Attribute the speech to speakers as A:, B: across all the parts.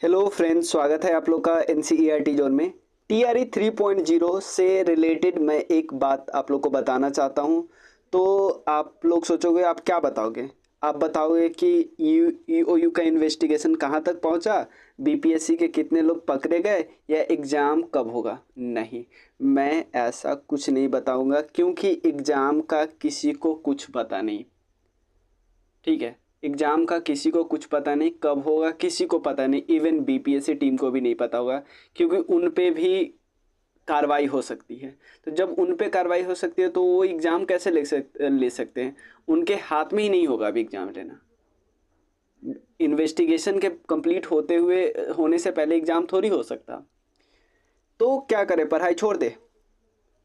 A: Hello friends, स्वागत है आप लोग का एनसीईआरटी जोन में। टीआरई 3.0 से रिलेटेड मैं एक बात आप लोग को बताना चाहता हूं। तो आप लोग सोचोगे आप क्या बताओगे? आप बताओगे कि ईओयू का इन्वेस्टिगेशन कहां तक पहुंचा, बीपीएससी के कितने लोग पकड़े गए, या एग्ज़ाम कब होगा। नहीं, मैं ऐसा कुछ नहीं बताऊंगा क्योंकि एग्ज़ाम का किसी को कुछ पता नहीं। ठीक है, एग्ज़ाम का किसी को कुछ पता नहीं, कब होगा किसी को पता नहीं, इवन बीपीएससी टीम को भी नहीं पता होगा क्योंकि उन पे भी कार्रवाई हो सकती है। तो जब उन पे कार्रवाई हो सकती है तो वो एग्ज़ाम कैसे ले सकते हैं? उनके हाथ में ही नहीं होगा अभी एग्ज़ाम लेना। इन्वेस्टिगेशन के कंप्लीट होने से पहले एग्ज़ाम थोड़ी हो सकता। तो क्या करें, पढ़ाई छोड़ दे?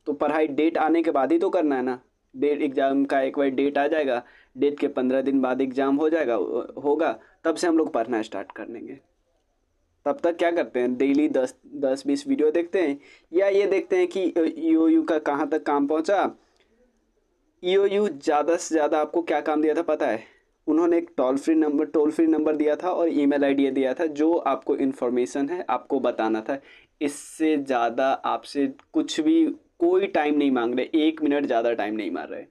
A: तो पढ़ाई डेट आने के बाद ही तो करना है ना। डेट एग्ज़ाम का एक बार डेट आ जाएगा, डेट के 15 दिन बाद एग्ज़ाम हो जाएगा होगा, तब से हम लोग पढ़ना स्टार्ट कर देंगे। तब तक क्या करते हैं, डेली 10-20 वीडियो देखते हैं, या ये देखते हैं कि ईओयू का कहाँ तक काम पहुँचा। ईओयू ज़्यादा से ज़्यादा आपको क्या काम दिया था पता है? उन्होंने एक टोल फ्री नंबर दिया था और ईमेल आईडी दिया था, जो आपको इन्फॉर्मेशन है आपको बताना था। इससे ज़्यादा आपसे कुछ भी कोई टाइम नहीं मांग रहे, 1 मिनट ज़्यादा टाइम नहीं मार रहे।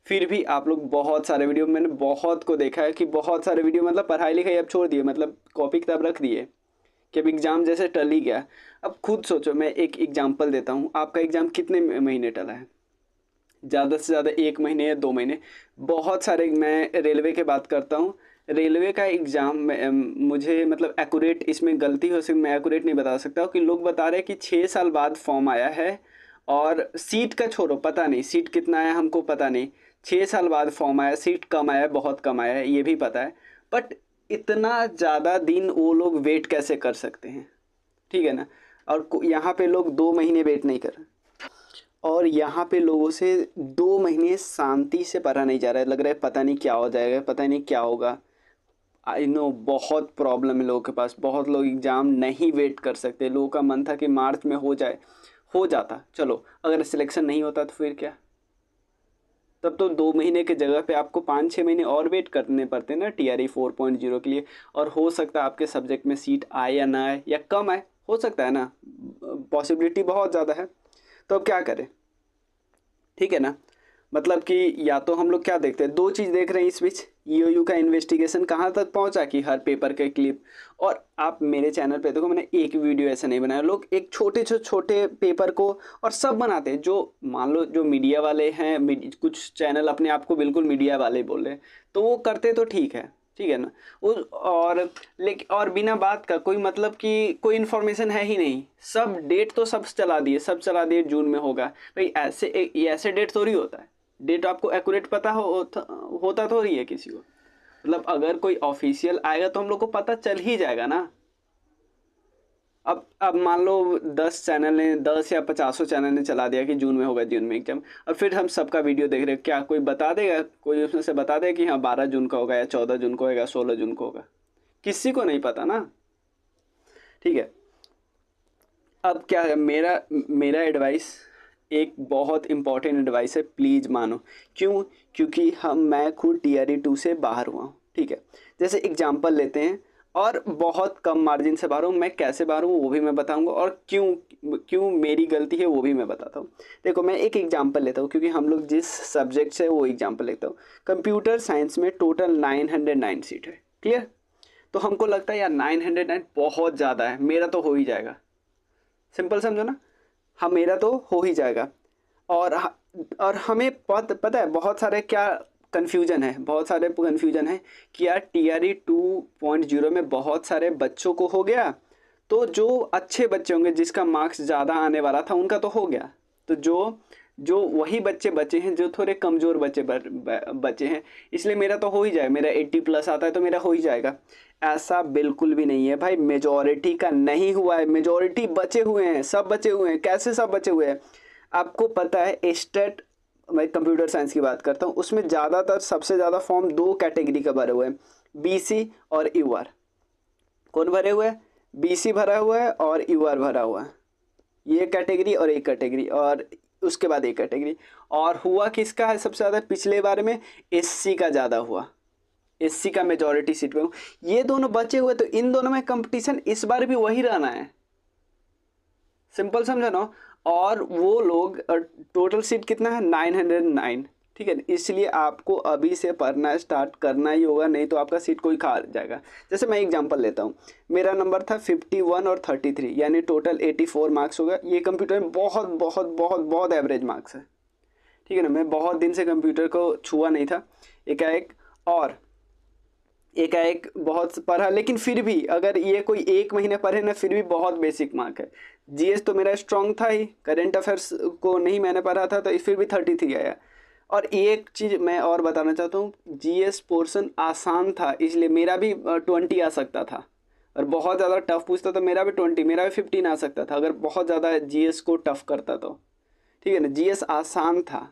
A: फिर भी आप लोग बहुत सारे वीडियो, मैंने बहुत को देखा है कि बहुत सारे वीडियो मतलब पढ़ाई लिखाई अब छोड़ दिए, मतलब कॉपी किताब रख दिए कि अब एग्ज़ाम जैसे टल ही गया। अब खुद सोचो, मैं एक एग्जांपल देता हूँ, आपका एग्ज़ाम कितने महीने टला है? ज़्यादा से ज़्यादा 1 महीने या 2 महीने। बहुत सारे, मैं रेलवे की बात करता हूँ, रेलवे का एग्ज़ाम मुझे मतलब एक्यूरेट, इसमें गलती हो सकती, मैं एक्यूरेट नहीं बता सकता कि लोग बता रहे हैं कि 6 साल बाद फॉर्म आया है, और सीट का छोड़ो, पता नहीं सीट कितना आया हमको पता नहीं। 6 साल बाद फॉर्म आया, सीट कम आया, बहुत कम आया है, ये भी पता है। बट इतना ज़्यादा दिन वो लोग वेट कैसे कर सकते हैं? ठीक है ना। और यहाँ पे लोग 2 महीने वेट नहीं कर, और यहाँ पे लोगों से 2 महीने शांति से पढ़ा नहीं जा रहा है। लग रहा है पता नहीं क्या हो जाएगा, पता नहीं क्या होगा। आई नो बहुत प्रॉब्लम है लोगों के पास, बहुत लोग एग्ज़ाम नहीं वेट कर सकते। लोगों का मन था कि मार्च में हो जाए, हो जाता, चलो अगर सिलेक्शन नहीं होता तो फिर क्या? तब तो 2 महीने के जगह पे आपको 5-6 महीने और वेट करने पड़ते ना टीआरई 4.0 के लिए। और हो सकता है आपके सब्जेक्ट में सीट आए या ना आए या कम आए, हो सकता है ना, पॉसिबिलिटी बहुत ज़्यादा है। तो अब क्या करें? ठीक है ना। मतलब कि या तो हम लोग क्या देखते हैं, दो चीज़ देख रहे हैं इस बीच, ईओयू का इन्वेस्टिगेशन कहाँ तक पहुँचा कि हर पेपर के क्लिप। और आप मेरे चैनल पे देखो, मैंने एक वीडियो ऐसा नहीं बनाया। लोग एक छोटे से छोटे पेपर को और सब बनाते हैं, जो मान लो जो मीडिया वाले हैं, कुछ चैनल अपने आप को बिल्कुल मीडिया वाले बोल रहे हैं, तो वो करते तो ठीक है ना। वो और लेकिन और बिना बात का कोई मतलब कि कोई इन्फॉर्मेशन है ही नहीं। सब डेट तो सब चला दिए जून में होगा। भाई ये ऐसे डेट थोड़ी होता है। डेट आपको एक्यूरेट पता होता थोड़ी है किसी को। मतलब अगर कोई ऑफिशियल आएगा तो हम लोग को पता चल ही जाएगा ना। अब मान लो 10 चैनल ने, 10 या 50 चैनल ने चला दिया कि जून में होगा, जून में एग्जाम, और फिर हम सबका वीडियो देख रहे हैं, क्या कोई बता देगा? कोई उसमें से बता देगा कि हाँ 12 जून का होगा, या 14 जून को होगा, 16 जून को होगा? किसी को नहीं पता ना। ठीक है। अब क्या है, मेरा मेरा एडवाइस एक बहुत इंपॉर्टेंट एडवाइस है, प्लीज़ मानो। क्यों? क्योंकि मैं खुद टीआरई 2 से बाहर हुआ हूँ। ठीक है, जैसे एग्जांपल लेते हैं, और बहुत कम मार्जिन से बाहर हूँ। मैं कैसे बाहर हूँ वो भी मैं बताऊंगा, और क्यों क्यों मेरी गलती है वो भी मैं बताता हूँ। देखो, मैं एक एग्जांपल लेता हूँ क्योंकि हम लोग जिस सब्जेक्ट से, वो एग्जांपल लेता हूँ। कंप्यूटर साइंस में टोटल 909 सीट है। क्लियर? तो हमको लगता है यार 909 बहुत ज़्यादा है, मेरा तो हो ही जाएगा। सिंपल समझो ना, हाँ मेरा तो हो ही जाएगा। और और हमें पता है बहुत सारे क्या कन्फ्यूजन है, बहुत सारे कन्फ्यूजन है कि यार टीआरई 2.0 में बहुत सारे बच्चों को हो गया, तो जो अच्छे बच्चे होंगे जिसका मार्क्स ज़्यादा आने वाला था उनका तो हो गया, तो जो जो वही बच्चे बचे हैं जो थोड़े कमज़ोर बच्चे हैं, इसलिए मेरा तो हो ही जाएगा, मेरा 80+ आता है तो मेरा हो ही जाएगा। ऐसा बिल्कुल भी नहीं है भाई, मेजॉरिटी का नहीं हुआ है, मेजॉरिटी बचे हुए हैं, सब बचे हुए हैं। कैसे सब बचे हुए हैं? आपको पता है स्टेट, मैं कंप्यूटर साइंस की बात करता हूँ, उसमें ज़्यादातर सबसे ज़्यादा फॉर्म 2 कैटेगरी का भरे हुए हैं, बीसी और यूआर। कौन भरे हुए हैं? बीसी भरा हुआ है और यूआर भरा हुआ है। ये कैटेगरी और एक कैटेगरी, और उसके बाद एक कैटेगरी। और हुआ किसका है सबसे ज़्यादा पिछले बार में? एससी का ज़्यादा हुआ। एससी का मेजॉरिटी सीट पे हूँ, ये दोनों बचे हुए, तो इन दोनों में कंपटीशन इस बार भी वही रहना है। सिंपल समझा ना। और वो लोग टोटल सीट कितना है 909, ठीक है। इसलिए आपको अभी से पढ़ना स्टार्ट करना ही होगा, नहीं तो आपका सीट कोई खा जाएगा। जैसे मैं एग्जांपल लेता हूँ, मेरा नंबर था 51 और 33, यानी टोटल 84 मार्क्स होगा। ये कंप्यूटर में बहुत बहुत बहुत बहुत एवरेज मार्क्स है, ठीक है ना। मैं बहुत दिन से कंप्यूटर को छुआ नहीं था, एकाएक बहुत पढ़ा, लेकिन फिर भी अगर ये कोई 1 महीने पढ़े ना, फिर भी बहुत बेसिक मार्क है। जीएस तो मेरा स्ट्रांग था ही, करंट अफेयर्स को नहीं मैंने पढ़ा था, तो फिर भी 33 आया। और एक चीज़ मैं और बताना चाहता हूँ, जीएस पोर्शन आसान था, इसलिए मेरा भी 20 आ सकता था। और बहुत ज़्यादा टफ पूछता तो मेरा भी 20, मेरा भी 15 आ सकता था, अगर बहुत ज़्यादा जीएस को टफ करता तो, ठीक है ना। जीएस आसान था,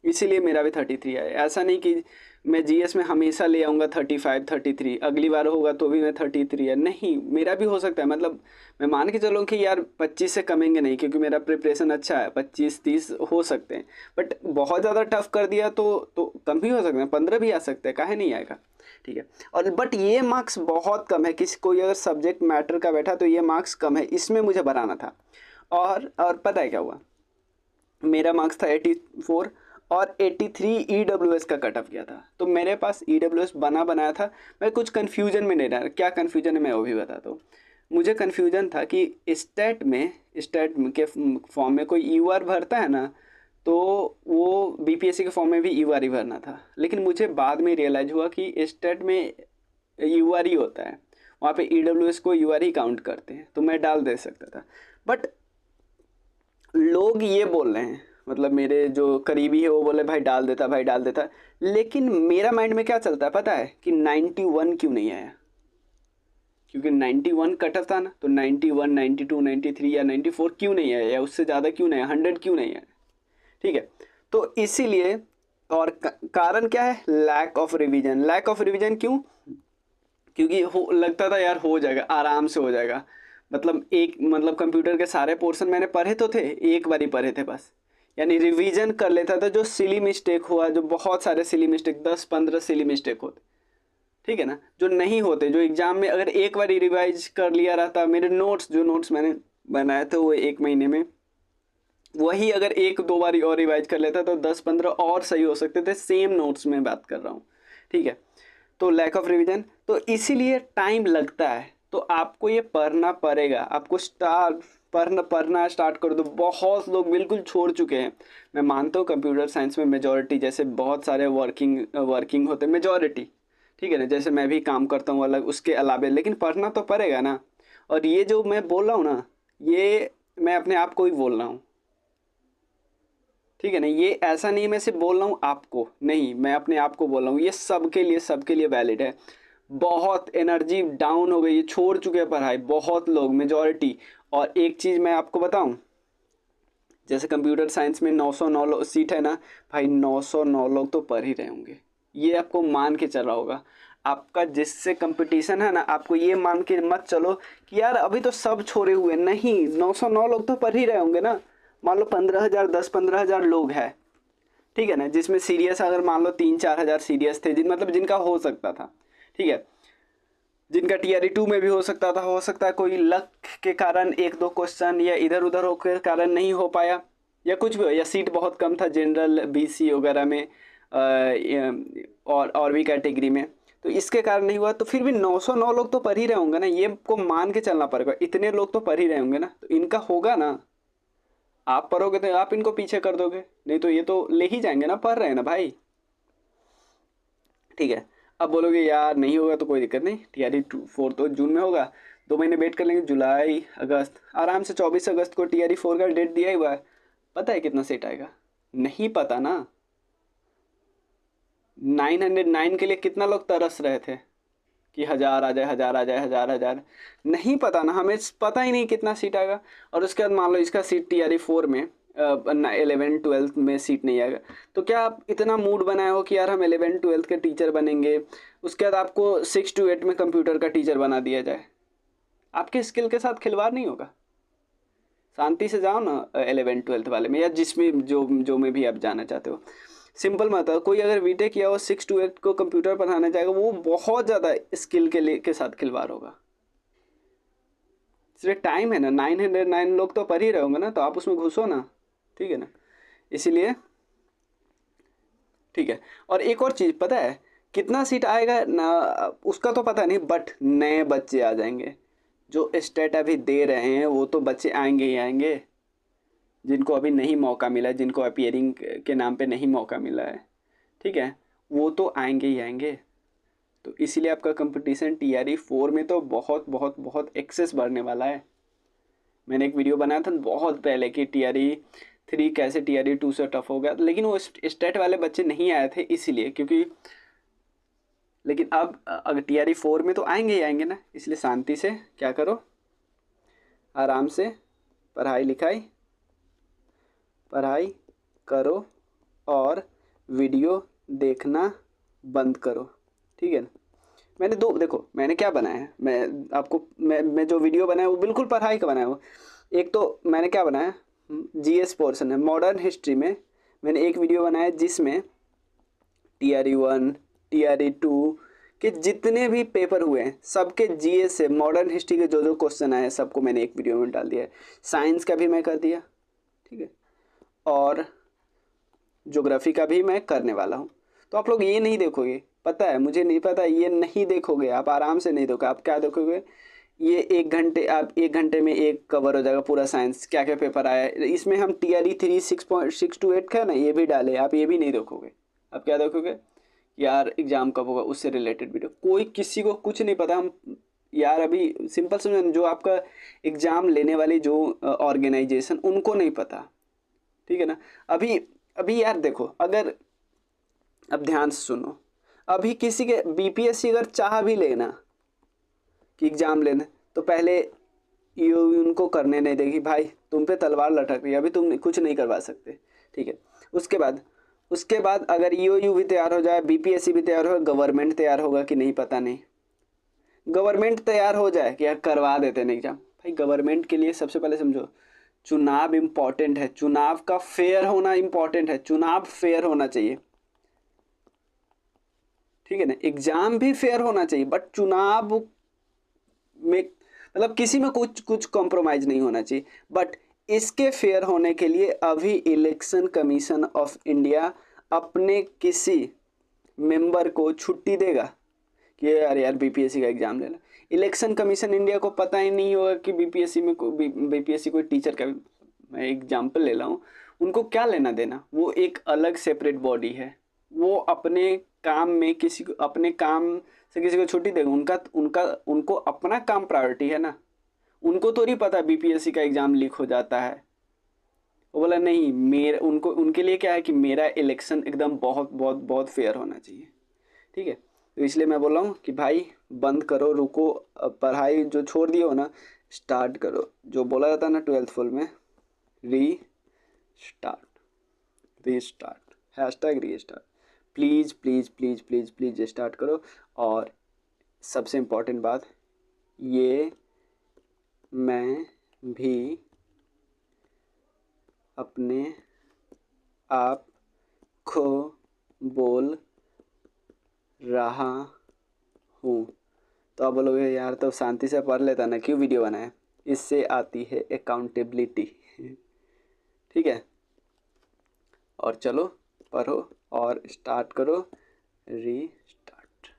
A: इसीलिए मेरा भी 33 आया। ऐसा नहीं कि मैं जीएस में हमेशा ले आऊँगा 35 33, अगली बार होगा तो भी मैं 33 है, नहीं, मेरा भी हो सकता है। मतलब मैं मान के चलूँ कि यार 25 से कमेंगे नहीं, क्योंकि मेरा प्रिपरेशन अच्छा है, 25 30 हो सकते हैं। बट बहुत ज़्यादा टफ कर दिया तो कम ही हो सकते हैं, 15 भी आ सकते हैं, काहे नहीं आएगा, ठीक है। और बट ये मार्क्स बहुत कम है, किसी कोई अगर सब्जेक्ट मैटर का बैठा तो ये मार्क्स कम है, इसमें मुझे बनाना था। और पता है क्या हुआ, मेरा मार्क्स था 84 और 83 ईडब्ल्यूएस का कट ऑफ गया था। तो मेरे पास ईडब्ल्यूएस बनाया था, मैं कुछ कन्फ्यूजन में नहीं रहा। क्या कन्फ्यूजन है मैं वो भी बताता हूँ। मुझे कन्फ्यूजन था कि स्टेट के फॉर्म में कोई यूआर भरता है ना, तो वो बीपीएससी के फॉर्म में भी यूआर ही भरना था। लेकिन मुझे बाद में रियलाइज़ हुआ कि स्टेट में यूआर ही होता है, वहाँ पे ईडब्ल्यूएस को यूआर ही काउंट करते हैं, तो मैं डाल दे सकता था। बट लोग ये बोल रहे हैं, मतलब मेरे जो करीबी है वो बोले भाई डाल देता, भाई डाल देता। लेकिन मेरा माइंड में क्या चलता है पता है, कि 91 क्यों नहीं आया, क्योंकि 91 कट ऑफ था ना, तो 91 92 93 या 94 क्यों नहीं आया, या उससे ज़्यादा क्यों नहीं आया, 100 क्यों नहीं आया, ठीक है। तो इसीलिए, और कारण क्या है, lack of revision. Lack of revision क्यों, क्योंकि लगता था यार हो जाएगा, आराम से हो जाएगा। मतलब कंप्यूटर के सारे पोर्शन मैंने पढ़े तो थे, एक बार ही पढ़े थे बस, यानी रिवीजन कर लेता था। जो सिली मिस्टेक हुआ, जो बहुत सारे सिली मिस्टेक, 10 15 सिली मिस्टेक होते, ठीक है ना, जो नहीं होते, जो एग्जाम में अगर एक बार रिवाइज कर लिया रहता, मेरे नोट्स मैंने बनाए थे वो 1 महीने में, वही अगर 1 2 बार और रिवाइज कर लेता तो 10 15 और सही हो सकते थे, सेम नोट्स में बात कर रहा हूँ, ठीक है। तो लैक ऑफ रिवीजन, तो इसीलिए टाइम लगता है। तो आपको ये पढ़ना पड़ेगा, आपको पढ़ना स्टार्ट कर दो। बहुत लोग बिल्कुल छोड़ चुके हैं। मैं मानता हूँ कंप्यूटर साइंस में मेजॉरिटी, जैसे बहुत सारे वर्किंग होते हैं, मेजॉरिटी, ठीक है ना, जैसे मैं भी काम करता हूँ अलग उसके अलावे, लेकिन पढ़ना तो पड़ेगा ना। और ये जो मैं बोल रहा हूँ ना, ये मैं अपने आप को ही बोल रहा हूँ, ठीक है ना। ये ऐसा नहीं मैं सिर्फ बोल रहा हूँ आपको, नहीं, मैं अपने आप को बोल रहा हूँ। ये सबके लिए वैलिड है। बहुत एनर्जी डाउन हो गई है, छोड़ चुके हैं पढ़ाई बहुत लोग, मेजॉरिटी। और एक चीज़ मैं आपको बताऊं, जैसे कंप्यूटर साइंस में 909 सीट है ना, भाई 909 लोग तो पढ़ ही रहे होंगे, ये आपको मान के चल रहा होगा। आपका जिससे कंपटीशन है ना, आपको ये मान के मत चलो कि यार अभी तो सब छोड़े हुए, नहीं, 909 लोग तो पढ़ ही रहे होंगे ना। मान लो 15,000 10 15 हज़ार लोग हैं, ठीक है ना, जिसमें सीरियस अगर मान लो 3 4 हज़ार सीरियस थे, मतलब जिनका हो सकता था, ठीक है, जिनका टीआरई 2 में भी हो सकता है कोई लक के कारण 1 2 क्वेश्चन या इधर उधर हो के कारण नहीं हो पाया, या कुछ भी हो, या सीट बहुत कम था जनरल बीसी वगैरह में, और भी कैटेगरी में, तो इसके कारण नहीं हुआ। तो फिर भी 909 लोग तो पढ़ ही रहे होंगे ना, ये को मान के चलना पड़ेगा, इतने लोग तो पढ़ ही रहे होंगे ना, तो इनका होगा ना। आप पढ़ोगे तो आप इनको पीछे कर दोगे, नहीं तो ये तो ले ही जाएंगे ना, पढ़ रहे हैं ना भाई, ठीक है। अब बोलोगे यार नहीं होगा, तो कोई दिक्कत नहीं, टीआरई 4 तो जून में होगा, 2 महीने वेट कर लेंगे, जुलाई अगस्त आराम से। 24 अगस्त को टीआरई 4 का डेट दिया ही हुआ है, पता है कितना सीट आएगा, नहीं पता ना। 909 के लिए कितना लोग तरस रहे थे कि 1000 आ जाए, 1000 आ जाए, 1000 नहीं पता ना, हमें पता ही नहीं कितना सीट आएगा। और उसके बाद मान लो इसका सीट टीआरई 4 में 11 12 में सीट नहीं आएगा, तो क्या आप इतना मूड बनाए हो कि यार हम 11 12 के टीचर बनेंगे, उसके बाद आपको 6 to 8 में कंप्यूटर का टीचर बना दिया जाए, आपके स्किल के साथ खिलवाड़ नहीं होगा। शांति से जाओ ना 11 12 वाले में, या जिसमें जो में भी आप जाना चाहते हो। सिंपल मत है, कोई अगर बीटेक किया हो 6 to 8 को कंप्यूटर पढ़ाने जाएगा, वो बहुत ज़्यादा स्किल के साथ खिलवाड़ होगा। सिर्फ टाइम है ना, 909 लोग तो पढ़ ही रहे होंगे ना, तो आप उसमें घुसो ना, ठीक है ना, इसीलिए ठीक है। और एक और चीज़ पता है कितना सीट आएगा ना, उसका तो पता नहीं, बट नए बच्चे आ जाएंगे जो स्टेट अभी दे रहे हैं, वो तो बच्चे आएंगे ही आएंगे, जिनको अभी नहीं मौका मिला है, जिनको अपीयरिंग के नाम पे नहीं मौका मिला है, ठीक है, वो तो आएंगे ही आएंगे। तो इसीलिए आपका कंपटीशन टीआरई 4 में तो बहुत बहुत बहुत एक्सेस बढ़ने वाला है। मैंने एक वीडियो बनाया था बहुत पहले कि टीआरई 3 कैसे टीआरई 2 से टफ हो गया, लेकिन वो स्टेट वाले बच्चे नहीं आए थे इसीलिए, क्योंकि लेकिन अब अगर टीआरई 4 में तो आएंगे ही आएंगे ना, इसलिए शांति से क्या करो, आराम से पढ़ाई करो और वीडियो देखना बंद करो, ठीक है ना। मैंने देखो मैंने क्या बनाया है, मैं जो वीडियो बनाया वो बिल्कुल पढ़ाई का बनाया हूँ। एक तो मैंने क्या बनाया, जीएस पोर्शन है, मॉडर्न हिस्ट्री में मैंने एक वीडियो बनाया जिसमें टीआरई 1 टीआरई 2 के जितने भी पेपर हुए हैं सबके जीएस से मॉडर्न हिस्ट्री के जो जो क्वेश्चन आए हैं सबको मैंने एक वीडियो में डाल दिया है। साइंस का भी मैं कर दिया, ठीक है, और ज्योग्राफी का भी मैं करने वाला हूँ। तो आप लोग ये नहीं देखोगे, पता है मुझे नहीं पता, ये नहीं देखोगे आप, आराम से नहीं देखोगे। आप क्या देखोगे, ये 1 घंटे, आप 1 घंटे में एक कवर हो जाएगा पूरा साइंस, क्या क्या पेपर आया है इसमें। हम टीआरई 3 6.6 to 8 का ना ये भी डाले, आप ये भी नहीं देखोगे। आप क्या देखोगे, यार एग्ज़ाम कब होगा उससे रिलेटेड वीडियो। कोई किसी को कुछ नहीं पता। हम यार अभी सिंपल समझो, जो आपका एग्ज़ाम लेने वाली जो ऑर्गेनाइजेशन, उनको नहीं पता, ठीक है ना। अभी अभी यार देखो, अगर अब ध्यान से सुनो, अभी किसी के बीपीएससी अगर चाह भी लेना कि एग्ज़ाम लेना, तो पहले ये उनको करने नहीं देगी, भाई तुम पे तलवार लटक रही है, अभी तुम कुछ नहीं करवा सकते, ठीक है। उसके बाद अगर ईओयू भी तैयार हो जाए, बीपीएससी भी तैयार हो, गवर्नमेंट तैयार होगा कि नहीं पता नहीं। गवर्नमेंट तैयार हो जाए कि यार करवा देते हैं एग्जाम, भाई गवर्नमेंट के लिए सबसे पहले समझो, चुनाव इम्पॉर्टेंट है, चुनाव का फेयर होना इम्पॉर्टेंट है, चुनाव फेयर होना चाहिए, ठीक है ना। एग्जाम भी फेयर होना चाहिए, बट चुनाव में मतलब किसी में कुछ कुछ कॉम्प्रोमाइज़ नहीं होना चाहिए। बट इसके फेयर होने के लिए अभी इलेक्शन कमीशन ऑफ इंडिया अपने किसी मेंबर को छुट्टी देगा कि यार बीपीएससी का एग्ज़ाम लेना। इलेक्शन कमीशन इंडिया को पता ही नहीं होगा कि बीपीएससी में बीपीएससी कोई टीचर का, मैं एग्जाम्पल ले रहा हूँ, उनको क्या लेना देना, वो एक अलग सेपरेट बॉडी है। वो अपने काम में किसी को, अपने काम से किसी को छुट्टी देगा, उनको अपना काम प्रायोरिटी है ना। उनको तो नहीं पता बीपीएससी का एग्ज़ाम लीक हो जाता है। वो बोला नहीं, उनके लिए क्या है कि मेरा इलेक्शन एकदम बहुत बहुत बहुत फेयर होना चाहिए, ठीक है। तो इसलिए मैं बोल रहा हूँ कि भाई बंद करो, रुको, पढ़ाई जो छोड़ दिए हो ना, स्टार्ट करो। जो बोला जाता है ना 12th फुल में, restart, #restart, please please please please please start करो। और सबसे इम्पोर्टेंट बात, ये मैं भी अपने आप को बोल रहा हूँ। तो आप बोलोगे यार तो शांति से पढ़ लेता ना, क्यों वीडियो बनाए। इससे आती है अकाउंटेबिलिटी, ठीक है। और चलो पढ़ो और स्टार्ट करो, रीस्टार्ट।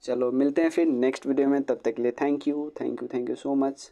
A: चलो मिलते हैं फिर नेक्स्ट वीडियो में, तब तक के लिए थैंक यू सो मच।